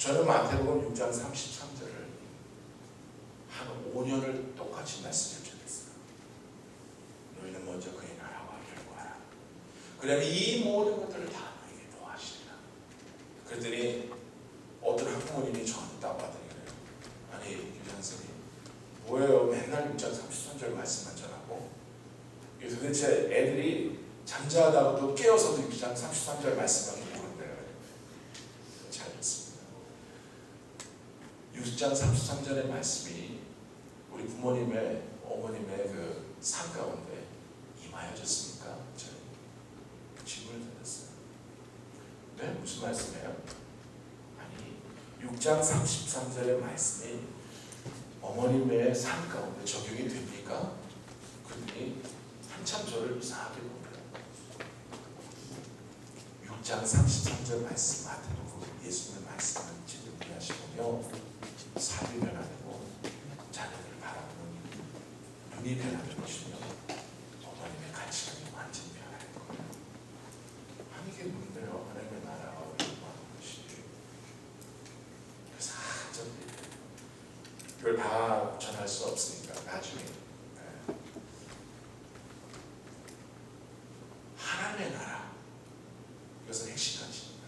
저는 마태복음 6장 33절을 한 5년을 똑같이 말씀을 전했어요. 너희는 먼저 그의 나라와 의를 구하라. 그러면 이 모든 것들을 다 너에게 더하시리라. 그랬더니 어떤 학부모님이 저한테 따라하더니 그래요. 아니 교장 선생님 뭐예요? 맨날 6장 33절 말씀만 전하고 도대체 애들이 잠자다가도 깨어서도 6장 33절 말씀만 모른대요. 잘 듣습니다. 6장 33절의 말씀이 우리 부모님의 어머님의 그 삶 가운데 임하여졌습니까? 저는 질문을 던졌어요. 네? 무슨 말씀이에요? 아니 6장 33절의 말씀이 어머님의 삶 가운데 적용이 됩니까? 그랬더니 한참 저를 이상하게 봅니다. 6장 33절 말씀 마태복음 예수님의 말씀을 진리하시며 삶이 변화되고 자녀들을 바라보는 눈이 변화될 것이며 어머님의 가치관이 완전히 변화될 거예요. 아니 이게 뭔데요? 하나님의 나라가 어디로 가는 것이. 그래서 이걸 다 전할 수 없으니까 나중에 하나님의 나라, 이것은 핵심 가치입니다.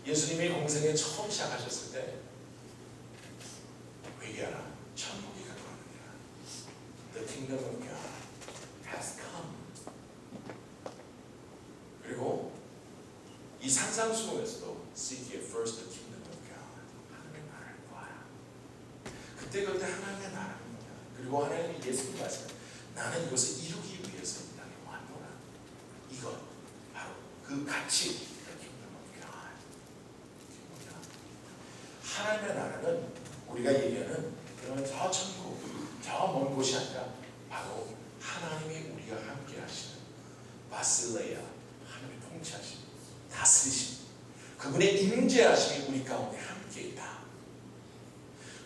예수님이 공생에 처음 시작하셨을 때 회개하라, 천국이 가까웠느니라. The kingdom of God has come. 그리고 이 산상수훈에서도 Seek ye first the kingdom of God. 하나님의 나라를 구하라. 그때 하나님의 나라는 뭐냐? 그리고 하나님이 예수님 말씀, 나는 이것을 이루기 위해서 이 땅에 왔노라. 이것 바로 그 가치. 하나님의 나라는 우리가 얘기하는 그런 저 천국, 저 먼 곳이 아니라 바로 하나님이 우리가 함께 하시는 바실레야, 하나님의 통치하심, 다스리심, 그분의 임재하심이 우리 가운데 함께 있다.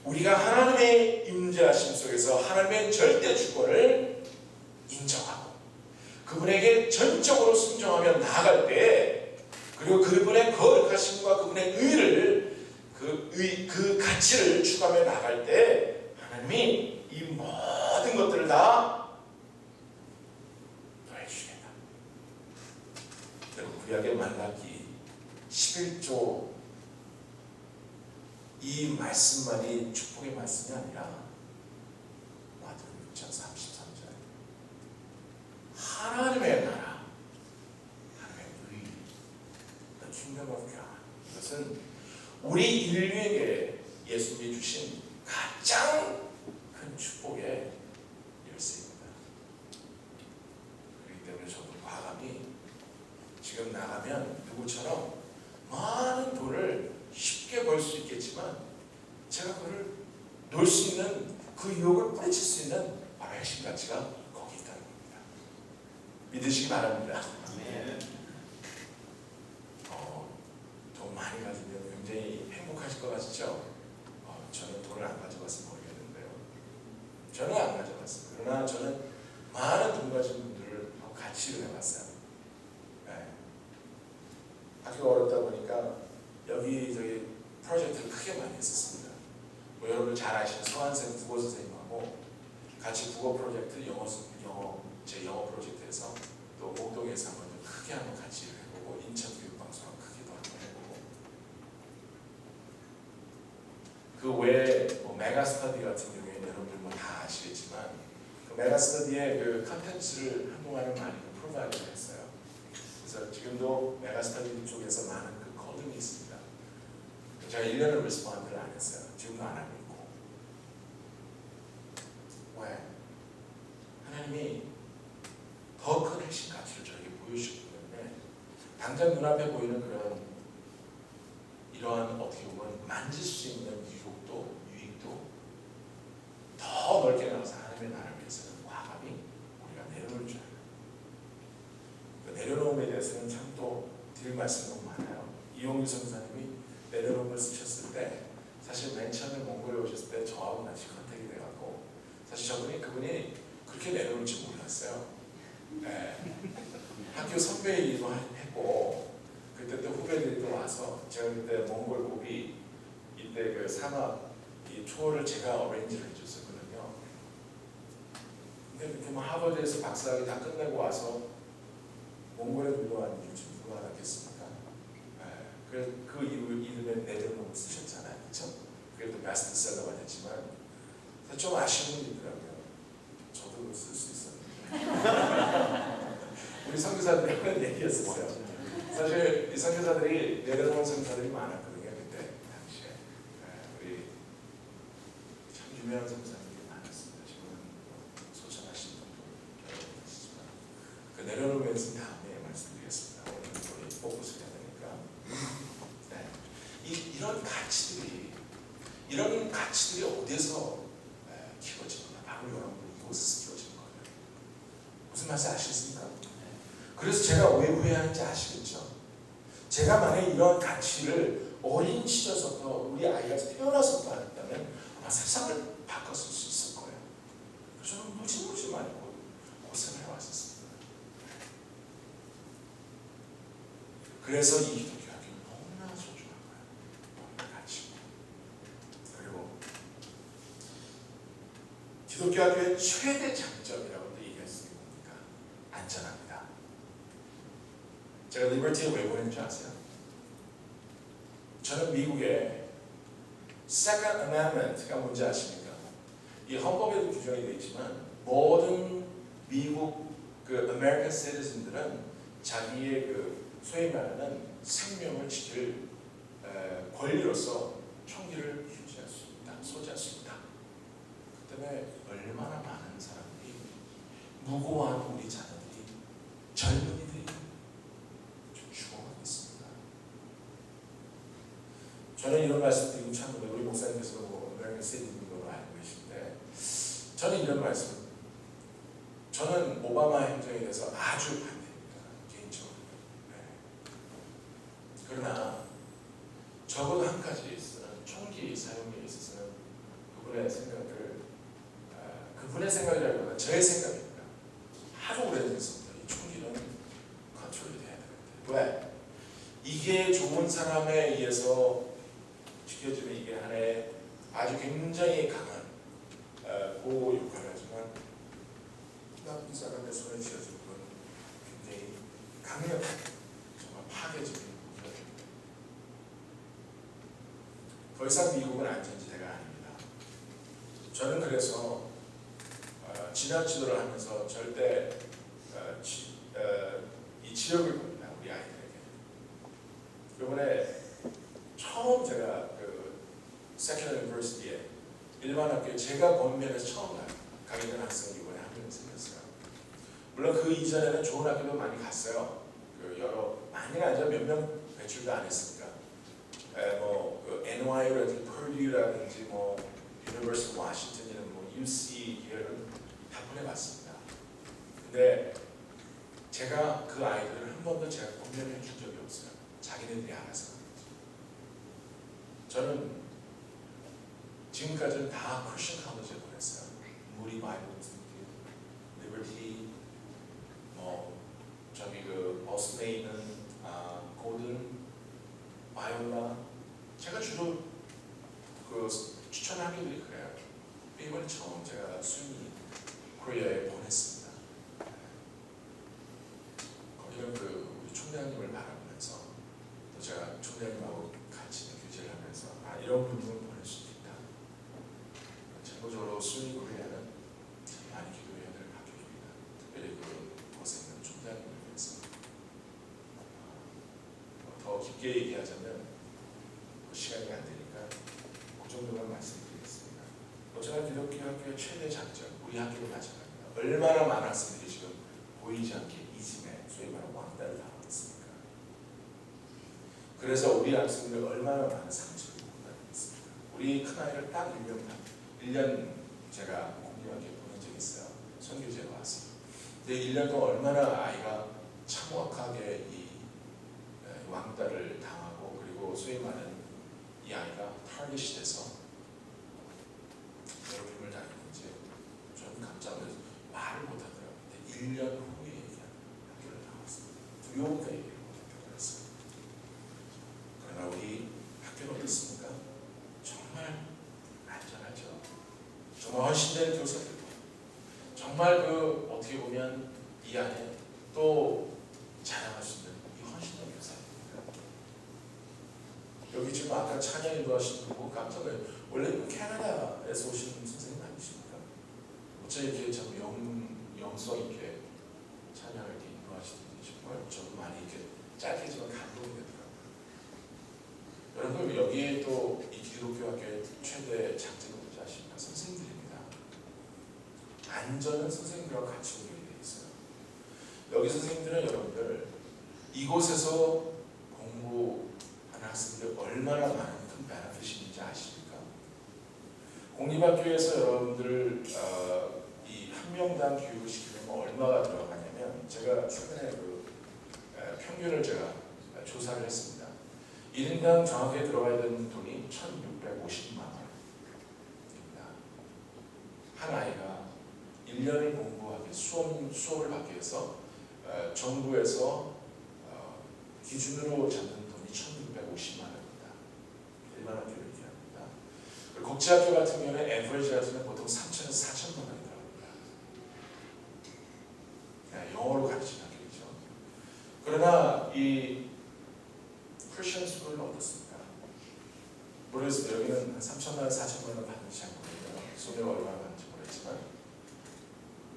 우리가 하나님의 임재하심 속에서 하나님의 절대 주권을 인정하고 그분에게 전적으로 순종하며 나아갈 때, 그리고 그분의 거룩하심과 그분의 의를 그 가치를 추구하며 나갈 때 하나님이 이 모든 것들을 다 더해주시겠다. 여러분 구약의 말라기 11조 이 말씀만이 축복의 말씀이 아니라 마태복음 6장 33절 하나님의 나라, 하나님의 의, The kingdom of God, 이것은 우리 인류에게 예수님이 주신 가장 큰 축복의 열쇠입니다. 그렇기 때문에 저도 과감히 지금 나가면 누구처럼 많은 돈을 쉽게 벌 수 있겠지만 제가 그걸 놓을 수 있는 그 유혹을 뿌리칠 수 있는 바로 핵심 가치가 거기 있다는 겁니다. 믿으시기 바랍니다. 네. 돈 많이 가지면 굉장히 행복하실 것 같죠? 저는 돈을 안 가져가서 모르겠는데요. 저는 안 가져갔어요. 그러나 저는 많은 돈 가진 분들하고 같이 해봤어요. 네. 학교 어렵다 보니까 여기저기 프로젝트를 크게 많이 했었습니다. 뭐 여러분 잘 아시는 서한생 국어 선생님하고 같이 국어 프로젝트, 제 영어 프로젝트에서 또 목동에서 한번 크게 한번 같이 해보고 인천 교육방송하고 크게도 한번 해보고 그 외에 뭐 메가스터디 같은 경우에는 여러분들 뭐 다 아시겠지만 그 메가스터디의 그 컨텐츠를 한동안은 많이 프로바이드를 했어요. 그래서 지금도 메가스터디 쪽에서 많은 그 콜링이 있습니다. 제가 1년을 리스폰드를 안 했어요. 지금도 안 하고 있고. 왜? 하나님이 더 큰 핵심 가치를 저에게 보여주셨기 때문에 당장 눈앞에 보이는 그런 이러한 어떻게 보면 만질 수 있는 유익도 더 넓게 나가서 하나님의 나라를 위해서는 과감히 우리가 내려놓을 줄 알아요. 그 내려놓음에 대해서는 참 또 드릴 말씀이 너무 많아요. 이용규 선사님이 내려놓음을 쓰셨을 때 사실 맨 처음에 몽골에 오셨을 때 저하고 같이 컨택이 돼갖고 사실 그분이 그렇게 내려올 줄 몰랐어요. 네. 학교 선배이기도 했고 그때 또 후배들이 또 와서 제가 그때 몽골 고비 이때 그 사막 이 투어를 제가 어레인지를 해줬었거든요. 근데 그렇게 뭐 하버드에서 박사학위 다 끝내고 와서 몽골에 놀러 왔는 게 좀 누가 알았겠습니까? 그 이름에 내려놓고 쓰셨잖아요, 그렇죠? 그래도 베스트셀러가 됐지만 좀 아쉬운 분이 있더라고요. 저도 쓸 수 있었는데 우리 선교사들이 하는 얘기였었어요. 사실 이 선교사들이 내려놓은 선교사들이 많았거든요. 그때 당시에 우리 참 유명한 선교사들이 많았습니다. 지금은 소천하신 분도 계시지만 그 내려놓은 멘트는 다음에 말씀드리겠습니다. 오늘 우리 포커스 해야 되니까. 네. 이런 가치들이 어디서 키워집니까? 바로 여러분 이곳에서 키워지는 거예요. 무슨 말인지 아시겠습니까? 그래서 제가 왜 후회하는지 아시겠죠? 제가 만약에 이런 가치를 어린 시절부터 우리 아이가 태어나서부터 했다면 아마 세상을 바꿨을 수 있을 거예요. 그래서 저는 무지무지 많이 고생을 해왔었습니다. 그래서 이 기독교 학교는 너무나 소중한 거예요. 너무나 가치고. 그리고 기독교 학교의 최대 장점이라고도 얘기할 수 있는 겁니까? 안전합니다. 제가 리버티에 왜 보냈는지 아세요? 저는 미국의 Second Amendment가 뭔지 아십니까? 이 헌법에도 규정이 되어 있지만 모든 미국 그 American citizen들은 자기의 그 소위 말하는 생명을 지킬 권리로서 총기를 유지할 수 있다, 소지할 수 있다. 그 때문에 얼마나 많은 사람들이 무고한 우리 자녀들이 젊은이들이 저는 이런 말씀 드리고 참 우리 목사님께서 뭐 아메리칸 시티즌으로 알고 계신데 저는 이런 말씀 저는 오바마 행정에 대해서 아주 반대입니다. 개인적으로. 그러나 적어도 한 가지 있어요. 총기 사용에 있어서는 그분의 생각이라기보다 저의 생각입니다. 아주 오래전부터 이 총기는 컨트롤이 돼야 되는데 왜? 이게 좋은 사람에 의해서 지켜주는 이게 하나의 아주 굉장히 강한 보호 역할을 하지만 나쁜 사람의 손에 쥐어진 건 굉장히 강력한 정말 파괴적인 공격입니다. 더 이상 미국은 안전지대가 아닙니다. 저는 그래서 진화 지도를 하면서 절대 이 지역을 겁니다. 우리 아이들에게. 이번에 처음 제가 그 세컨 유니버시티에 일반 학교에 제가 권면에서 처음 가게 된 학생이 이번에 한 명 생겼어요. 물론 그 이전에는 좋은 학교도 많이 갔어요. 그 여러 많이가 아니라 몇 명 배출도 안 했으니까. 그 NYU라든지 Purdue라든지 뭐 유니버시티 워싱턴이나 뭐 UC 이런 다 보내봤습니다. 근데 제가 그 아이들을 한 번도 제가 권면해 준 적이 없어요. 자기네들이 알아서. 저는 지금까지는 다 크리스천 칼리지에 보냈어요. 무리 바이블 인스티튜트, 리버티, 저기 그 버스네에 있는 고든, 바이올라. 제가 주로 그 추천한 학교들이 그래요. 이번에 처음 제가 순위 코리아에 보냈습니다. 거기는 그 우리 총장님을 바라보면서 또 제가 총장님하고 같이 교제를 하면서 이런 부분을 보낼 수도 있다. 참고적으로 순위 코리아는 참 많이 기도해야 될 학교입니다. 특별히 그 곳에 있는 총장님을 위해서. 더 깊게 얘기하자면 시간이 안 되니까 그 정도만 말씀드리겠습니다. 저는 기독교 학교의 최대 장점, 우리 학교도 마찬가지입니다. 얼마나 많은 학생들이 지금 보이지 않게 이즘에 소위 말하는 왕따를 당하고 있습니까? 그래서 우리 학생들 얼마나 많은 상처를 받고 있습니까? 우리 큰아이를 딱 1년 제가 공교학교에 보낸 적이 있어요. 선교제로 와서. 근데 1년 동안 얼마나 아이가 참혹하게 이 왕따를 당하고 그리고 소위 말하는 이 아이가 타겟이 돼서 괴롭힘을 당했는지 저는 깜짝 놀라서 말을 못하더라고요. 근데 1년 후에 학교를 나왔습니다. 두려우니까 얘기를 못했다고 그랬어요. 어떻습니까? 정말 안전하죠. 정말 헌신된 교사들, 정말 그 어떻게 보면 이 안에 또 자랑할 수 있는 이 헌신된 교사입니다. 여기 지금 아까 찬양 인도하신 분 보고 깜짝 놀라요. 원래 그 캐나다에서 오신 선생님 아니십니까? 어째 이렇게 참 영성 있게 찬양을 이렇게 인도하시는지 정말 저도 많이 이렇게 짧게지만 감동이 되더라고요. 여러분 여기에 또 이 기독교 학교의 최대 장점은 뭔지 아십니까? 선생님들입니다. 안전은 선생님들과 같이 오게 되어 있어요. 여기 선생님들은 여러분들 이곳에서 공부하는 학생들 얼마나 많은 큰 베네핏이 있는지 아십니까? 공립학교에서 여러분들 이 한 명당 교육을 시키려면 얼마가 들어가냐면 제가 최근에 그 평균을 제가 조사를 했습니다. 1인당 정확하게 들어가야 되는 돈이 1,650만 원입니다. 한 아이가 1년을 공부하기 수업을 받기 위해서 정부에서 기준으로 잡는 돈이 1,650만 원입니다. 일반 학교를 얘기합니다. 국제학교 같은 경우는 에버리지 같은 경우는 보통 3천에서 4천만 원이 들어갑니다. 영어로 가르치는 학교이죠. 그러나 이 크리스천 스쿨은 어떻습니까? 모르겠습니다. 여기는 3천만 원, 4천만 원 받는지 잘 모르겠고요. 수업료가 얼마나 받는지 모르겠지만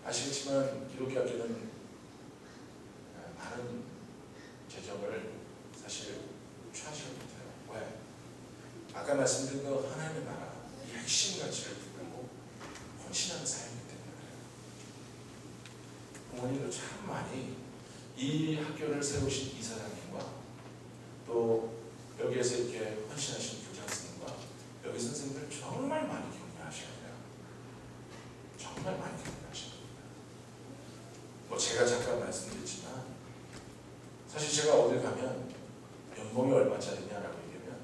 아시겠지만 기독교 학교는 많은 재정을 사실 취하지 못해요. 왜? 아까 말씀드린 그 하나님의 나라 이 핵심 가치를 붙들고 헌신하는 삶이기 때문에 부모님도 참 많이 이 학교를 세우신 이사장님과 또 여기에서 이렇게 헌신하신 교장 선생님과 여기 선생님들 정말 많이 격려하셔야 돼요. 정말 많이 격려하셔야 됩니다. 뭐 제가 잠깐 말씀드렸지만 사실 제가 어딜 가면 연봉이 얼마짜리냐라고 얘기하면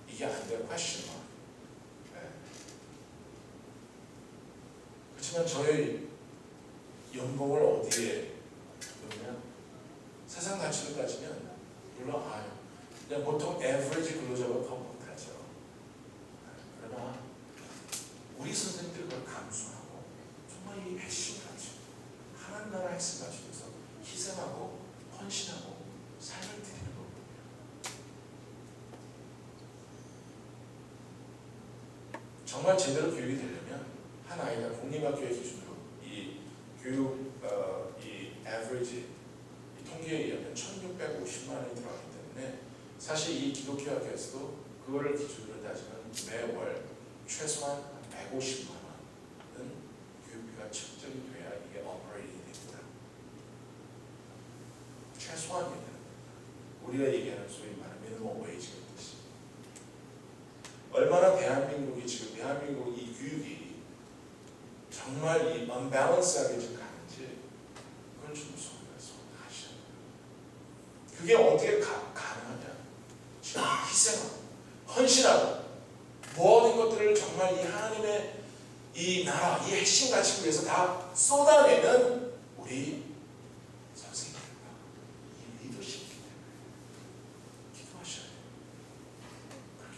이게 안 돼요. question mark. 네. 그렇지만 저희 연봉을 어디에 넣으면 세상 가치로 따지면 물론 그냥 보통 average 근로자가 더 못하죠. 그러나 우리 선생님들이 그걸 감수하고 정말 이 핵심 가치, 하나님 나라 핵심 가치에 대해서 희생하고 헌신하고 삶을 드리는 거거든요. 정말 제대로 교육이 되려면 한 아이가 공립학교의 기준으로 이 교육 이 average 이 통계에 의하면 1,650만 원이 들어가기 때문에 사실 이 기독교 학교에서도 그거를 기준으로 따지면 매월 최소한 150만 원은 교육비가 책정이 돼야 이게 오퍼레이팅이 됩니다. 최소한입니다. 우리가 얘기하는 소위 말하는 미니멈 웨이지가 있듯이 얼마나 대한민국이 지금 대한민국 이 교육이 정말 이 언밸런스하게 지금 가는지 그걸 좀 아셔야 돼요. 그게 어떻게 가능하냐? 지금 희생하고 헌신하고 모든 것들을 정말 이 하나님의 이 나라, 이 핵심 가치를 위해서 다 쏟아내는 우리 선생님들과 이 리더십이기 때문에 기도하셔야 돼요.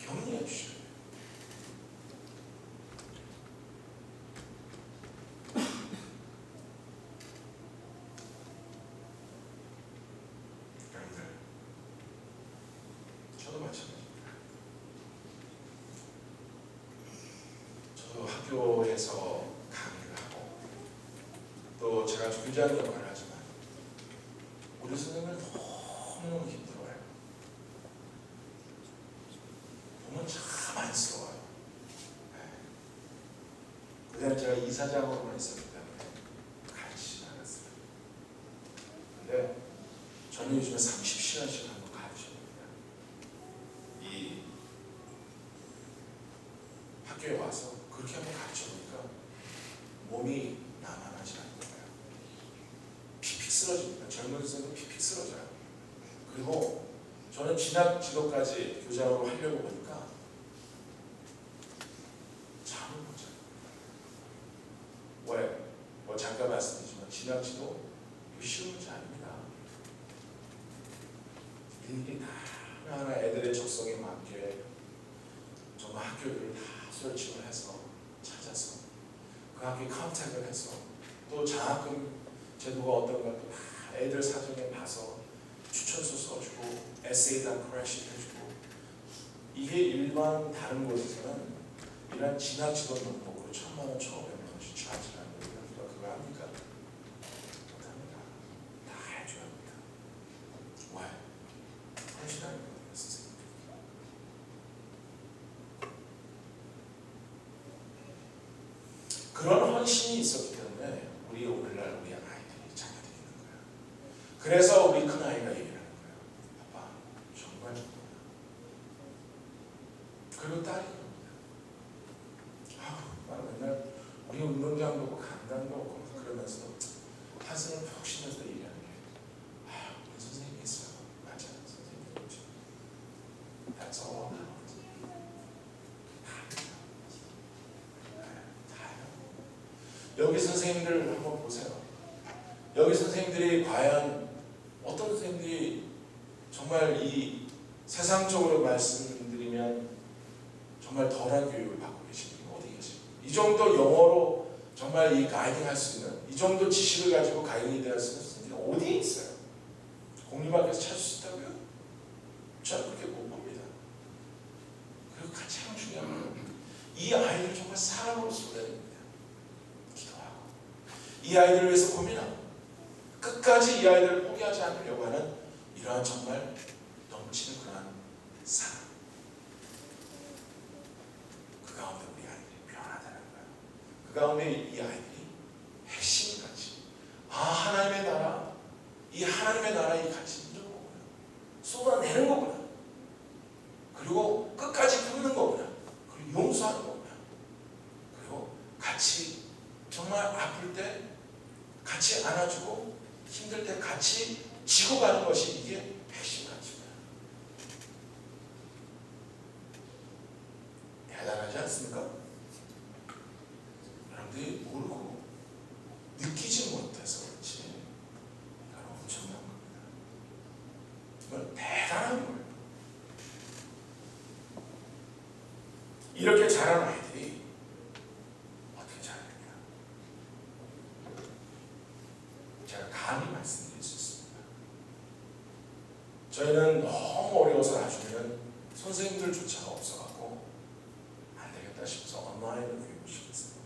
격려해 주셔야 돼요. 저도 마찬가지입니다. 저도 학교에서 강의를 하고 또 제가 교장 역할을 하지만 우리 선생님은 너무너무 힘들어요. 보면 참 안쓰러워요. 그때는 제가 이사장으로만 있었기 때문에 가르치지 않았어요. 근데 저는 요즘에 30시간씩 한번 가르쳐봅니다. 이 학교에 와서 그렇게 한번 가르쳐보니까 몸이 나만하지 않는 거예요. 픽픽 쓰러집니다. 젊은 선생도 픽픽 쓰러져요. 그리고 저는 진학 지도까지 교장으로 하려고 보니까 잠을 못 자요. 왜? 뭐 잠깐 말씀드리지만 진학 지도 이거 쉬운 문제 아닙니다. 일일이 하나하나 애들의 적성에 맞게 학교들을 다 설치를 해서 찾아서 그 학교에 컨택을 해서 또 장학금 제도가 어떤가 또 애들 사정에 봐서 추천서 써주고 에세이다 크래시 해주고 이게 일반 다른 곳에서는 이런 지나치던 농목으로 1,000만 원, 1,500만 원씩 차지하는 거예요. 누가 그거 합니까? 못합니다. 다 해줘야 합니다. 왜? 헌신하는 거예요, 선생님. 그런 헌신이 있었기 때문에 우리 오늘날 우리 아이들이 자녀들이 있는 거예요. 그래서 우리 큰아이가 얘기를 하는 거예요. 아빠 정말 좋구나. 그리고 딸이 그럽니다. 나는 맨날 우리 운동장도 없고 강당도 없고 그러면서 한숨을 푹 쉬면서 얘기하는 게 우리 선생님이 있어요. 맞아, 선생님이 있죠. That's all. 여기 선생님들 한번 보세요. 여기 선생님들이 과연 어떤 선생님들이 정말 이 세상적으로 말씀드리면 정말 덜한 교육을 받고 계십니까? 어디 계십니까? 이 정도 영어로 정말 이 가이딩 할 수 있는 이 정도 지식을 가지고 가이딩이 될 수 있는 선생님이 어디에 있어요? 공립학교에서 찾을 수 있다고요? 저는 그렇게 못 봅니다. 그리고 가장 중요한 건 이 아이들 정말 사랑으로 쏟아냅니다. 이 아이들을 위해서 고민하고 끝까지 이 아이들을 포기하지 않으려고 하는 이러한 정말 넘치는 그러한 사랑. 그 가운데 우리 아이들이 변하다는 거예요. 그 가운데 이 아이들이 핵심같이 하나님의 나라, 이 하나님의 나라의 가치 있는 거구나. 쏟아내는 거구나. 그리고 끝까지 품는 거구나. 그리고 용서하는 거구나. 그리고 같이 정말 아플 때 같이 안아주고 힘들 때 같이 지고 가는 것이 이게 핵심 가치입니다. 대단하지 않습니까? 여러분들이 모르고 느끼지 못해서 그렇지 이건 엄청난 겁니다. 이건 대단한 거예요. 이렇게 자란 아이들이 어떻게 자라느냐? 제가 감히 말씀드릴 수 있습니다. 저희는 너무 어려워서 나중에는 선생님들조차가 없어갖고 안 되겠다 싶어서 온라인으로 교육을 시켰어요.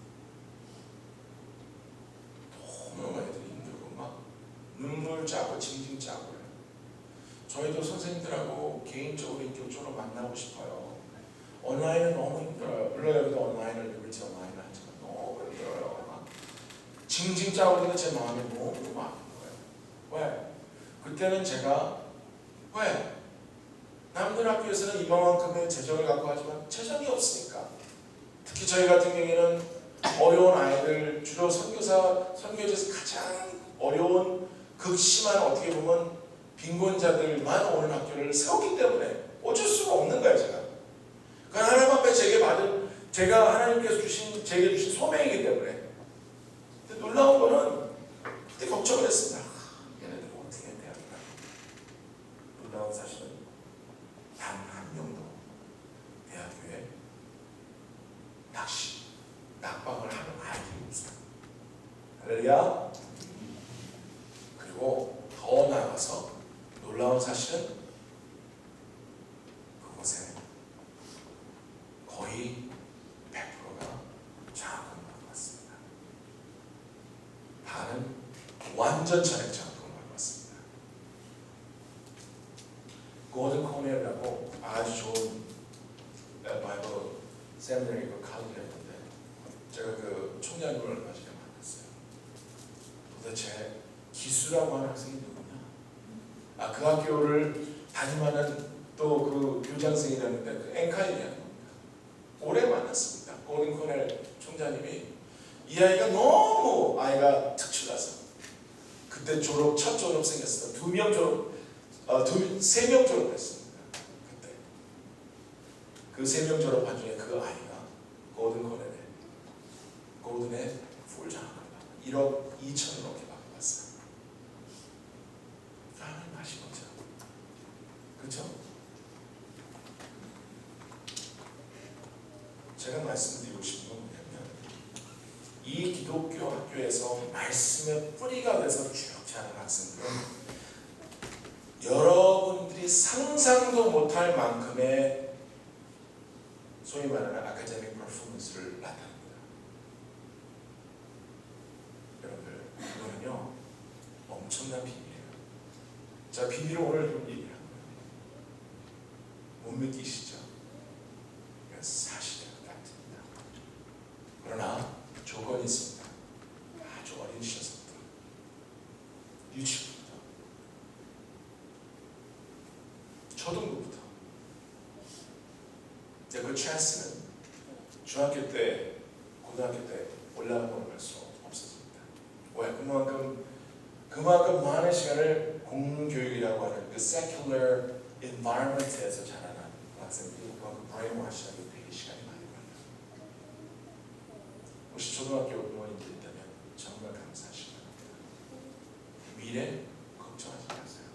너무 애들이 힘들고 막 눈물 짜고 징징 짜고 해요. 저희도 선생님들하고 개인적으로 인격적으로 만나고 싶어요. 온라인은 너무 힘들어요. 물론 여기도 온라인을 리뷰티 온라인을 하지만 너무 힘들어요. 막 징징 짜고 있는 제 마음이 너무 아픈 거예요. 왜? 그때는 제가 왜? 남들 학교에서는 이만큼의 재정을 갖고 하지만 재정이 없으니까 특히 저희 같은 경우에는 어려운 아이들 주로 선교지에서 가장 어려운 극심한 어떻게 보면 빈곤자들만 오는 학교를 세웠기 때문에 어쩔 수가 없는 거예요. 제가 그 하나님 앞에 제가 하나님께서 제게 주신 소명이기 때문에. 근데 놀라운 거는 그때 걱정을 했습니다. 얘네들 어떻게 해야 되나. 놀라운 사실은 단 한 명도 대학교에 낙방을 하는 아이들이 없어요. 할렐루야. 그리고 더 나아가서 놀라운 사실은 그곳에 거의 100%가 장학금을 받고 왔습니다. 반은 완전 전액 장학금을 받고 왔습니다. 고든 코넬이라고 아주 좋은 바이블 세미나리 강의를 했는데 제가 그 총장님을 얼마 전에 만났어요. 도대체 기수라고 하는 학생이 누구냐? 그 학교를 담임하는 또 그 교장선생이라는데 그 앵카이라는 겁니다. 오래 만났습니다. 고든 코넬 총장님이 이 아이가 너무 아이가 특출나서 그때 첫 졸업생이 었어요. 3명 졸업했습니다. 그때 그 3명 졸업한 중에 그 아이가 고든의 풀 장학금을 받고 1억 2천을 넘게 받고 왔어요. 하나님 하신 거죠. 그렇죠? 제가 말씀드리고 싶은 건 뭐냐면 이 기독교 학교에서 말씀의 뿌리가 돼서 쭉 자란 학생들은 여러분들이 상상도 못할 만큼의 소위 말하는 아카데믹 퍼포먼스를 나타냅니다. 여러분들 이거는요 엄청난 비밀이에요. 자, 비밀을 오늘 좀 얘기하는 거예요. 못 믿기시죠? 이건 사실은 같습니다. 그러나 조건이 있습니다. 아주 어린 시절부터 유치부터 초등부부터. 근데 그 찬스는 중학교 때, 고등학교 때 올라가면 갈수록 없어집니다. 왜? 그만큼 많은 시간을 공교육이라고 하는 그 secular environment에서 자라난 학생들이 그만큼 brainwash하기 되게 시간이 많이 걸려요. 혹시 초등학교 부모님들 있다면 정말 감사하시기 바랍니다. 미래 걱정하지 마세요.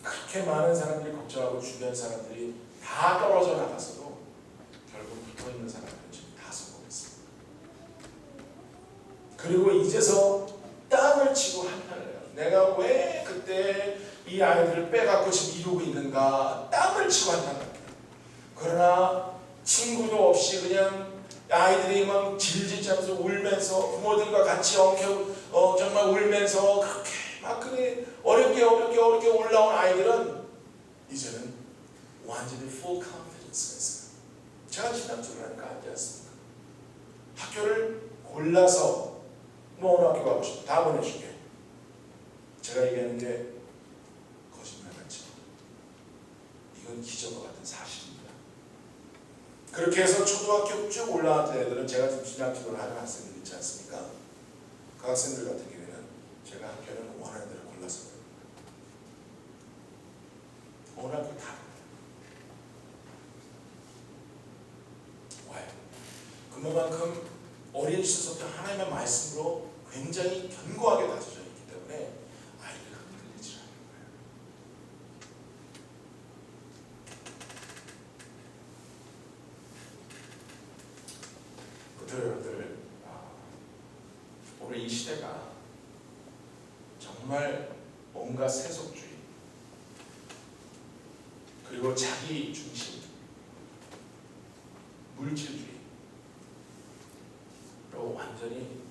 그렇게 많은 사람들이 걱정하고 주변 사람들이 다 떨어져 나가서도 결국 붙어있는 사람들은 지금 다 성공했습니다. 그리고 이제서 땅을 치고 한탄을 해요. 내가 왜 그때 이 아이들을 빼갖고 지금 이러고 있는가. 땅을 치고 한탄을 해요. 그러나 친구도 없이 그냥 아이들이 막 질질 짜면서 울면서 부모들과 같이 정말 울면서 그렇게 막 그래 어렵게 올라온 아이들은 이제는 완전히 full confidence가 있어요. 제가 지난주에 하니까 하지 않습니까? 학교를 골라서 뭐 어느 학교 가고 싶어 다 보내줄게. 제가 얘기하는 게 거짓말 같죠? 이건 기적과 같은 사실입니다. 그렇게 해서 초등학교 쭉 올라왔던 애들은 제가 지금 신학기도를 하는 학생들 있지 않습니까? 그 학생들 같은 경우에는 제가 학교는 원하는 대로 골라서 어느 학교 다 왜? 그만큼 어린 시절부터 하나님의 말씀으로 굉장히 견고하게 다져져 있기 때문에 아이들이 흔들리지 않는 거예요. 여러분들 오늘 이 시대가 정말 온갖 세속주의 그리고 자기 중심 물질주의로 완전히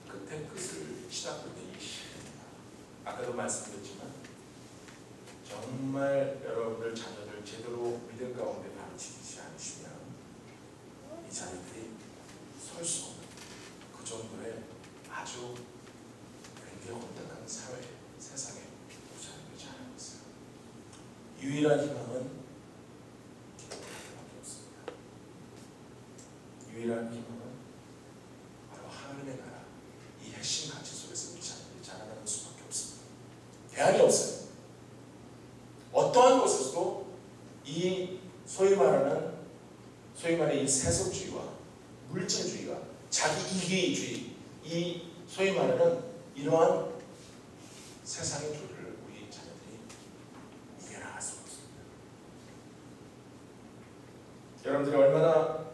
끝에 끝을 치닫고 있는 이 시대입니다. 아까도 말씀드렸지만 정말 여러분들 자녀들 제대로 믿음 가운데 가르치지 않으시면 이 자녀들이 설 수 없는 그 정도의 아주 굉장히 혼탁한 사회, 세상에 자녀들이 자라고 있어요. 유일한 희망은 기독교밖에 없습니다. 유일한 희망은 바로 하나님의 나라, 이 핵심 가치 속에서 우리 자녀들이 자라나는 수밖에 없습니다. 대안이 없어요. 어떠한 곳에서도 이 소위 말하는 이 세속주의와 물질주의가 자기 이기주의, 이 소위 말하는 이러한 세상의 조류를 우리 자녀들이 이겨나갈 수가 없습니다. 여러분들이 얼마나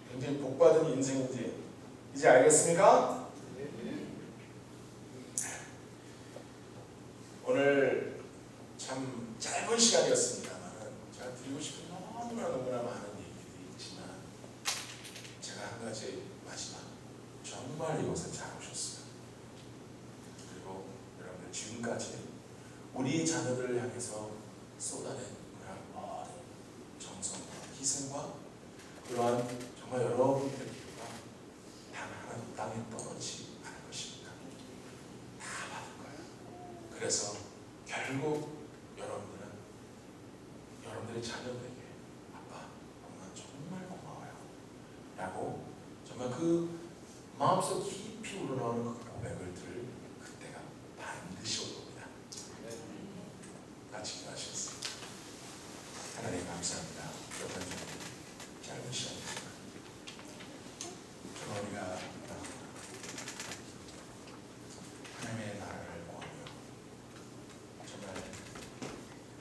굉장히 복받은 인생인지 이제 알겠습니까? 오늘 참 짧은 시간이었습니다만 제가 드리고 싶은 너무나 많은 얘기들이 있지만 제가 한 가지 마지막 정말 이곳에 잘 오셨어요. 그리고 여러분들 지금까지 우리 자녀들을 향해서 쏟아낸 그런 모든 정성과 희생과 그러한 정말 여러분들의 기도가 단 하나도 땅에 떨어지지 않을 것입니다. 다 받을 거예요. 그래서 결국 여러분들의 자녀들에게 아빠, 엄마 정말 고마워요 라고 정말 그 마음속 깊이 우러나오는 그 고백을 들을 그때가 반드시 올 겁니다. 같이 기도하시겠습니다. 하나님 감사합니다. 여러분 짧은 시간입니다. 정말 우리가 하나님의 나라를 구하며 정말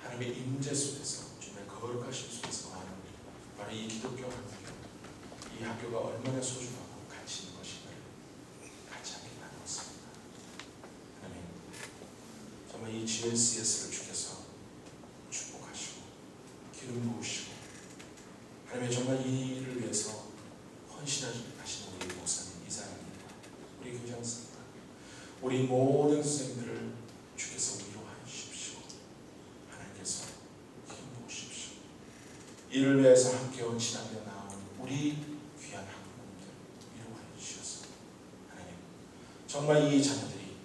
하나님의 임재 속에서 정말 거룩하신 속에서 하는 바로 이 기독교 학교, 이 학교가 얼마나 소중하고 가치 있는 것인가를 같이 함께 나누었습니다. 하나님, 정말 이 GNCS를 주께서 축복하시고 기름 부으시고, 하나님 정말 이 일을 위해서 헌신하시는 우리 목사님, 이사님, 우리 교장선생님, 우리 모든 선생님들을 주께서 위로하여 주십시오. 하나님께서 기름 부으십시오. 이를 위해서 함께 헌신하며 나온 우리 귀한 학부모님들 위로하여 주셔서, 하나님 정말 이 자녀들이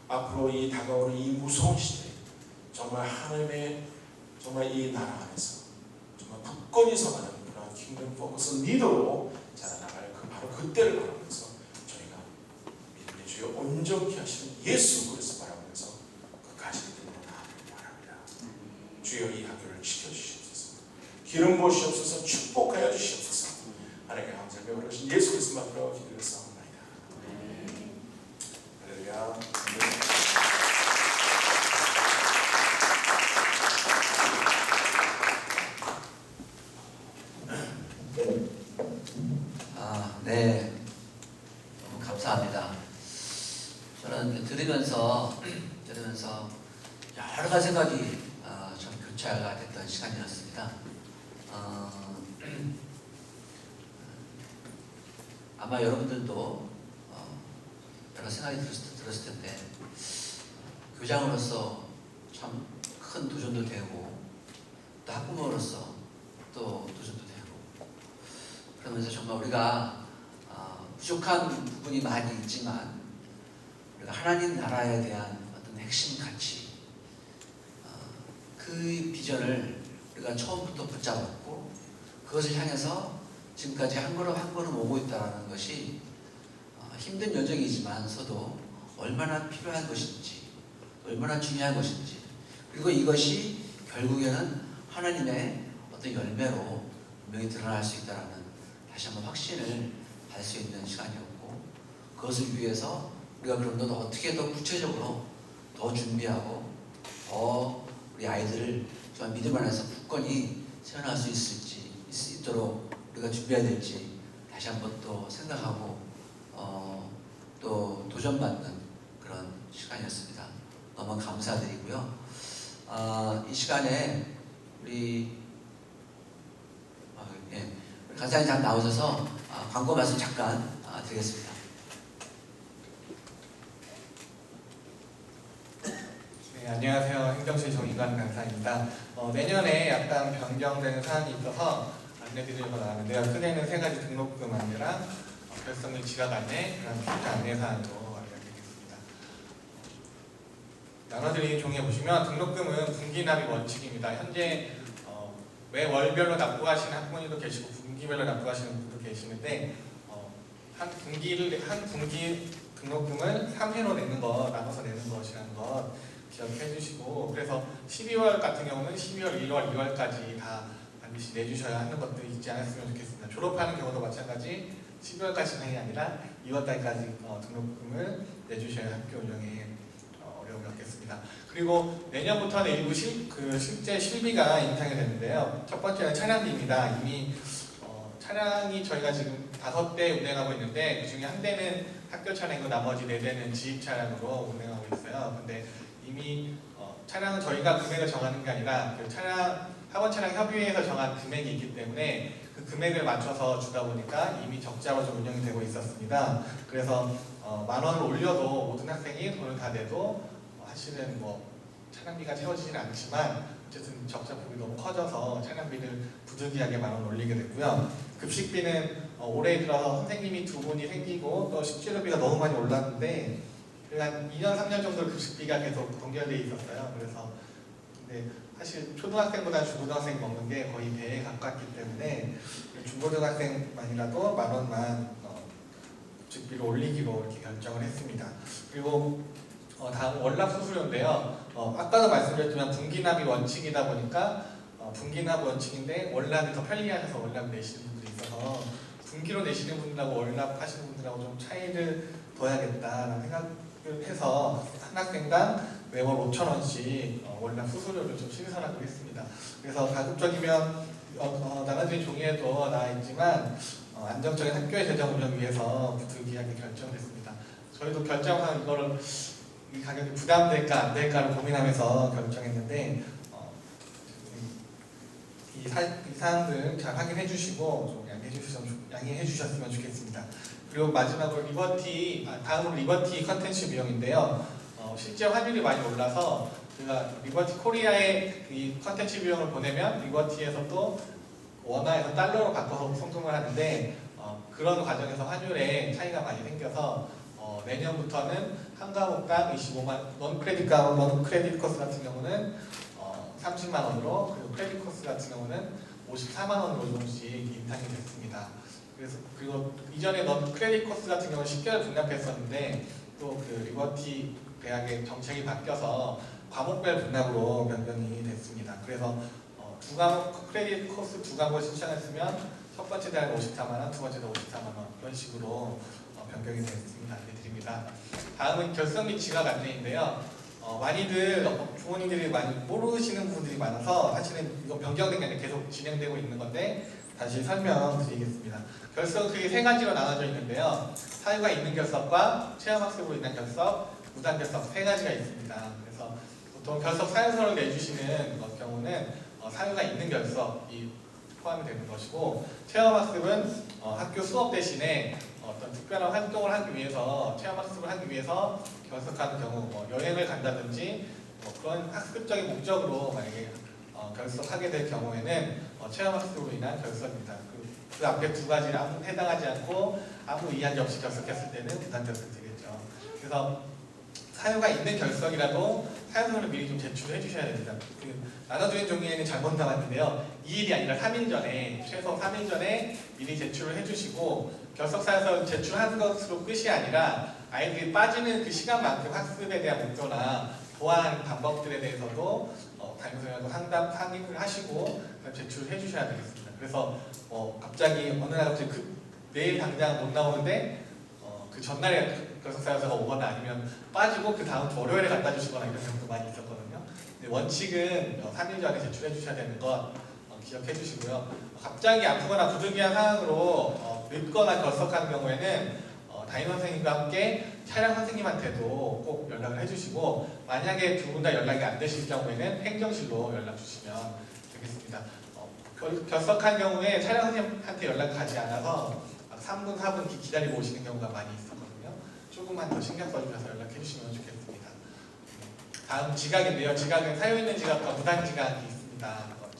앞으로 이 다가오는 이 무서운 시대에 정말 하나님의 정말 이 나라 안에서 정말 굳건히 서가는 그런 킹덤 포커스 리더로 자라나갈 바로 그때를 바라면서 저희가 믿음의 주여 온전히 하시는 예수 그리스도 바라면서 그 가시게 되는 나아가길 바랍니다. 주여 이 학교를 지켜주시옵소서, 기름 부으시옵소서, 축복하여 주시옵소서. 하나님의 감사를 배우신 예수 그리스도 앞으로 기도했사옵나이다. 할렐루야. 네, 너무 감사합니다. 저는 들으면서 여러 가지 생각이 좀 교차가 됐던 시간이었습니다. 아마 여러분들도 여러 생각이 들었을 텐데, 교장으로서 참 큰 도전도 되고, 또 학부모로서 또 도전도 되고, 그러면서 정말 우리가 부족한 부분이 많이 있지만 우리가 하나님 나라에 대한 어떤 핵심 가치, 그 비전을 우리가 처음부터 붙잡았고 그것을 향해서 지금까지 한 걸음 한 걸음 오고 있다는 것이 힘든 여정이지만서도 얼마나 필요한 것인지, 얼마나 중요한 것인지, 그리고 이것이 결국에는 하나님의 어떤 열매로 분명히 드러날 수 있다는 다시 한번 확신을 할 수 있는 시간이었고, 그것을 위해서 우리가 그럼 더 어떻게 더 구체적으로 더 준비하고 더 우리 아이들을 정말 믿음 안에서 굳건히 세워나갈 수 있도록 우리가 준비해야 될지 다시 한번 또 생각하고 또 도전받는 그런 시간이었습니다. 너무 감사드리고요. 이 시간에 우리 간사님 잠깐 나오셔서 광고 말씀 잠깐 드리겠습니다. 네, 안녕하세요. 행정실 정인관 간사입니다. 내년에 약간 변경되는 사안이 있어서 안내드리려고 나왔는데요. 큰애는 3가지 등록금 안내랑 별성일 지각 안내, 그런 출자 안내 사안으로 알려드리겠습니다. 나눠드린 종이에 보시면 등록금은 분기납입 원칙입니다. 현재 매 월별로 납부하시는 학부모님도 계시고 분기별로 납부하시는 분도 계시는데, 한 분기 등록금을 3회로 내는 것, 나눠서 내는 것이라는 것 기억해 주시고, 그래서 12월 같은 경우는 12월, 1월, 2월까지 다 반드시 내주셔야 하는 것들이 있지 않았으면 좋겠습니다. 졸업하는 경우도 마찬가지 12월까지 진행이 아니라 2월달까지 등록금을 내주셔야 학교 운영에 어려움이 없겠습니다. 그리고 내년부터는 일부 실제 실비가 인상이 되는데요. 첫 번째는 차량비입니다. 이미 차량이 저희가 지금 5대 운행하고 있는데, 그 중에 1대는 학교 차량이고 나머지 4대는 지입 차량으로 운행하고 있어요. 근데 이미 차량은 저희가 금액을 정하는 게 아니라 그 학원 차량 협의회에서 정한 금액이 있기 때문에 그 금액을 맞춰서 주다 보니까 이미 적자로 좀 운영이 되고 있었습니다. 그래서 10,000원을 올려도 모든 학생이 돈을 다 내도 사실은 차량비가 채워지진 않지만 어쨌든 적자폭이 너무 커져서 차량비를 부득이하게 10,000원 올리게 됐고요. 급식비는 올해 들어서 선생님이 2분이 생기고 또 식재료비가 너무 많이 올랐는데, 한 2년 3년 정도 급식비가 계속 동결돼 있었어요. 그래서 근데 사실 초등학생보다 중고등학생이 먹는 게 거의 배에 가깝기 때문에 중고등학생만이라도 10,000원만 급식비를 올리기로 이렇게 결정을 했습니다. 그리고 다음 월납 수수료인데요. 아까도 말씀드렸지만 분기납이 원칙이다 보니까 분기납 원칙인데 월납이 더 편리하셔서 월납 내시는 분들이 있어서 분기로 내시는 분들하고 월납 하시는 분들하고 좀 차이를 둬야겠다라는 생각을 해서 한 학생당 매월 5,000원씩 월납 수수료를 좀 신설하기로 했습니다. 그래서 가급적이면 나눠진 종이에도 나와 있지만 안정적인 학교의 재정 운영 위해서 부득이하게 결정됐습니다. 저희도 결정한 이거를 이 가격이 부담될까 안 될까를 고민하면서 결정했는데 이 사항들 잘 확인해 주시고 좀 양해해 주셨으면 좋겠습니다. 그리고 마지막으로 다음으로 리버티 컨텐츠 비용인데요. 실제 환율이 많이 올라서 제가 리버티 코리아의 이 컨텐츠 비용을 보내면 리버티에서도 원화에서 달러로 바꿔서 송금을 하는데 그런 과정에서 환율에 차이가 많이 생겨서 내년부터는 한 과목당 25만 넌 크레딧 코스 같은 경우는 30만 원으로 그리고 크레딧 코스 같은 경우는 54만 원으로 조금씩 인상이 됐습니다. 그리고 이전에 넌 크레딧 코스 같은 경우는 10개월 분납했었는데 또 그 리버티 대학의 정책이 바뀌어서 과목별 분납으로 변경이 됐습니다. 그래서 두 과목 크레딧 코스 두 과목을 신청했으면 첫 번째 달에 54만 원, 두 번째 달에 54만 원 이런 식으로 변경이 됐습니다. 알려드립니다. 다음은 결석 및 지각 안내인데요. 많이들 부모님들이 많이 모르시는 부분들이 많아서 사실은 이거 변경된 게 아니라 계속 진행되고 있는 건데 다시 설명드리겠습니다. 결석은 크게 세 가지로 나눠져 있는데요. 사유가 있는 결석과 체험학습으로 인한 결석, 무단 결석 세 가지가 있습니다. 그래서 보통 결석 사유서를 내주시는 경우는 사유가 있는 결석이 포함이 되는 것이고 체험학습은 학교 수업 대신에 어떤 특별한 활동을 하기 위해서 체험학습을 하기 위해서 결석하는 경우 여행을 간다든지 그런 학습적인 목적으로 만약에 결석하게 될 경우에는 체험학습으로 인한 결석입니다. 그 앞에 두 가지를 아무 해당하지 않고 아무 이한이 없이 결석했을 때는 무단 결석이 되겠죠. 그래서 사유가 있는 결석이라도 사유서를 미리 좀 제출해 주셔야 됩니다. 나눠주는 종이에는 잘못 나왔는데요. 2일이 아니라 3일 전에 최소 3일 전에 미리 제출을 해주시고 결석 사유서 제출하는 것으로 끝이 아니라 아이들이 빠지는 그 시간만큼 학습에 대한 목표나 보완 방법들에 대해서도 담임선생님하고 상의를 하시고 제출을 해주셔야 되겠습니다. 그래서 갑자기 어느 날 갑자기 내일 당장 못 나오는데 그 전날에 결석 사유서가 오거나 아니면 빠지고 그 다음 주 월요일에 갖다 주시거나 이런 경우도 많이 있었거든요. 원칙은 3일 전에 제출해 주셔야 되는 것 기억해 주시고요. 갑자기 아프거나 부득이한 상황으로 늦거나 결석하는 경우에는 담임 선생님과 함께 차량 선생님한테도 꼭 연락을 해주시고 만약에 두 분 다 연락이 안 되실 경우에는 행정실로 연락 주시면 되겠습니다. 결석한 경우에 차량 선생님한테 연락 가지 않아서 3분, 4분 기다리고 오시는 경우가 많이 있었거든요. 조금만 더 신경 써주셔서 연락해 주시면 좋겠습니다. 다음 지각인데요. 지각은 사유 있는 지각과 무단 지각이 있습니다.